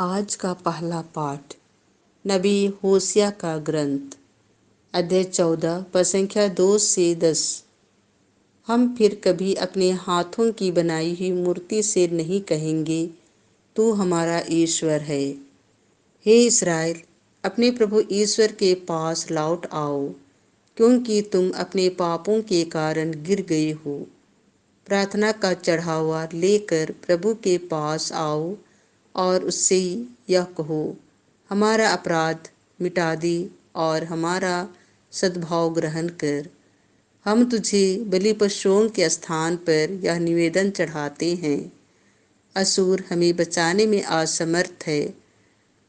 आज का पहला पाठ नबी होसिया का ग्रंथ अध्याय 14 पद संख्या 2 से 10। हम फिर कभी अपने हाथों की बनाई हुई मूर्ति से नहीं कहेंगे तू हमारा ईश्वर है। हे इस्राएल, अपने प्रभु ईश्वर के पास लौट आओ, क्योंकि तुम अपने पापों के कारण गिर गए हो। प्रार्थना का चढ़ावा लेकर प्रभु के पास आओ और उससे यह कहो, हमारा अपराध मिटा दे और हमारा सद्भाव ग्रहण कर। हम तुझे बलि पशुओं के स्थान पर यह निवेदन चढ़ाते हैं। असुर हमें बचाने में असमर्थ है।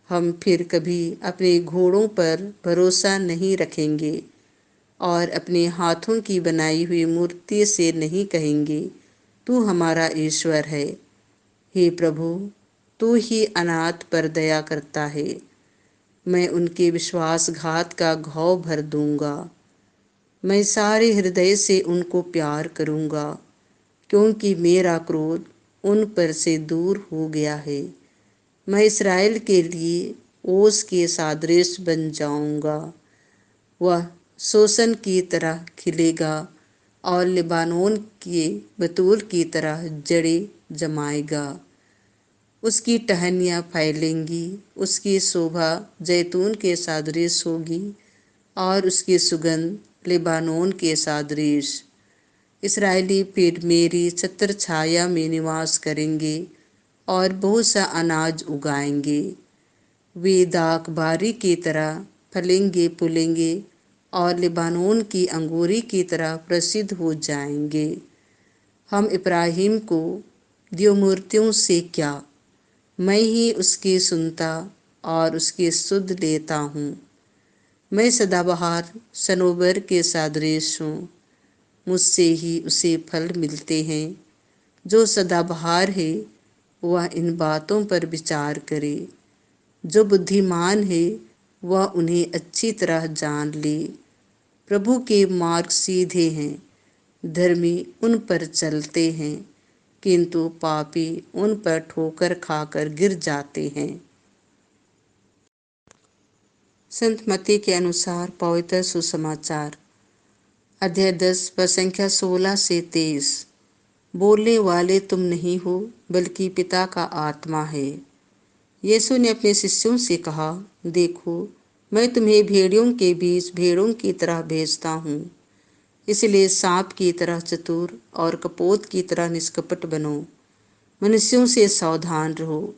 हम फिर कभी अपने घोड़ों पर भरोसा नहीं रखेंगे और अपने हाथों की बनाई हुई मूर्ति से नहीं कहेंगे तू हमारा ईश्वर है। हे प्रभु, तू ही अनाथ पर दया करता है। मैं उनके विश्वासघात का घाव भर दूंगा। मैं सारे हृदय से उनको प्यार करूंगा, क्योंकि मेरा क्रोध उन पर से दूर हो गया है। मैं इस्राएल के लिए ओस के सादृश बन जाऊंगा। वह सोसन की तरह खिलेगा और लिबानोन के बतूल की तरह जड़ें जमाएगा। उसकी टहनियाँ फैलेंगी, उसकी शोभा जैतून के सादृश होगी और उसकी सुगंध लिबानोन के सादृश। इस्राएली फिर मेरी छत्र छाया में निवास करेंगे और बहुत सा अनाज उगाएंगे। वे दाख बारी की तरह फलेंगे फूलेंगे और लिबानोन की अंगूरी की तरह प्रसिद्ध हो जाएंगे। हम इब्राहिम को दियो मूर्तियों से क्या, मैं ही उसकी सुनता और उसकी सुध लेता हूँ। मैं सदाबहार सनोबर के सदृश हूँ, मुझसे ही उसे फल मिलते हैं। जो सदाबहार है वह इन बातों पर विचार करे। जो बुद्धिमान है वह उन्हें अच्छी तरह जान ले। प्रभु के मार्ग सीधे हैं, धर्मी उन पर चलते हैं, किंतु पापी उन पर ठोकर खाकर गिर जाते हैं। संत मत्ती के अनुसार पवित्र सुसमाचार अध्याय 10 पद संख्या 16 से 23। बोलने वाले तुम नहीं हो, बल्कि पिता का आत्मा है। यीशु ने अपने शिष्यों से कहा, देखो, मैं तुम्हें भेड़ियों के बीच भेड़ों की तरह भेजता हूँ। इसलिए सांप की तरह चतुर और कपोत की तरह निष्कपट बनो। मनुष्यों से सावधान रहो,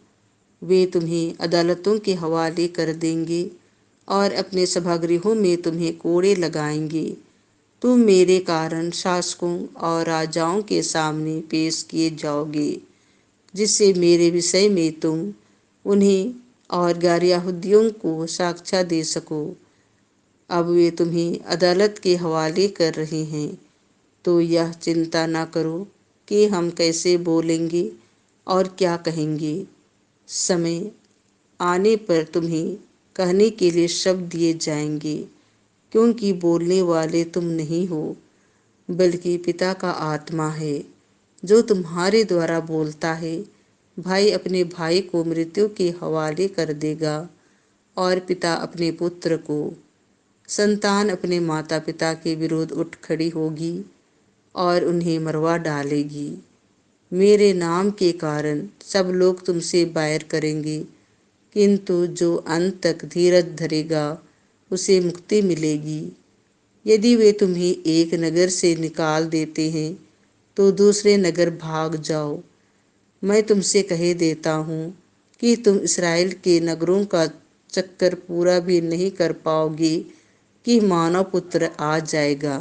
वे तुम्हें अदालतों के हवाले कर देंगे और अपने सभागृहों में तुम्हें कोड़े लगाएंगे। तुम मेरे कारण शासकों और राजाओं के सामने पेश किए जाओगे, जिससे मेरे विषय में तुम उन्हें और गैर यहूदियों को साक्ष्य दे सको। अब वे तुम्हें अदालत के हवाले कर रहे हैं, तो यह चिंता न करो कि हम कैसे बोलेंगे और क्या कहेंगे। समय आने पर तुम्हें कहने के लिए शब्द दिए जाएंगे, क्योंकि बोलने वाले तुम नहीं हो, बल्कि पिता का आत्मा है जो तुम्हारे द्वारा बोलता है। भाई अपने भाई को मृत्यु के हवाले कर देगा और पिता अपने पुत्र को। संतान अपने माता पिता के विरुद्ध उठ खड़ी होगी और उन्हें मरवा डालेगी। मेरे नाम के कारण सब लोग तुमसे बैर करेंगे, किंतु जो अंत तक धीरज धरेगा उसे मुक्ति मिलेगी। यदि वे तुम्हें एक नगर से निकाल देते हैं तो दूसरे नगर भाग जाओ। मैं तुमसे कह देता हूँ कि तुम इस्राएल के नगरों का चक्कर पूरा भी नहीं कर पाओगे कि मानव पुत्र आ जाएगा।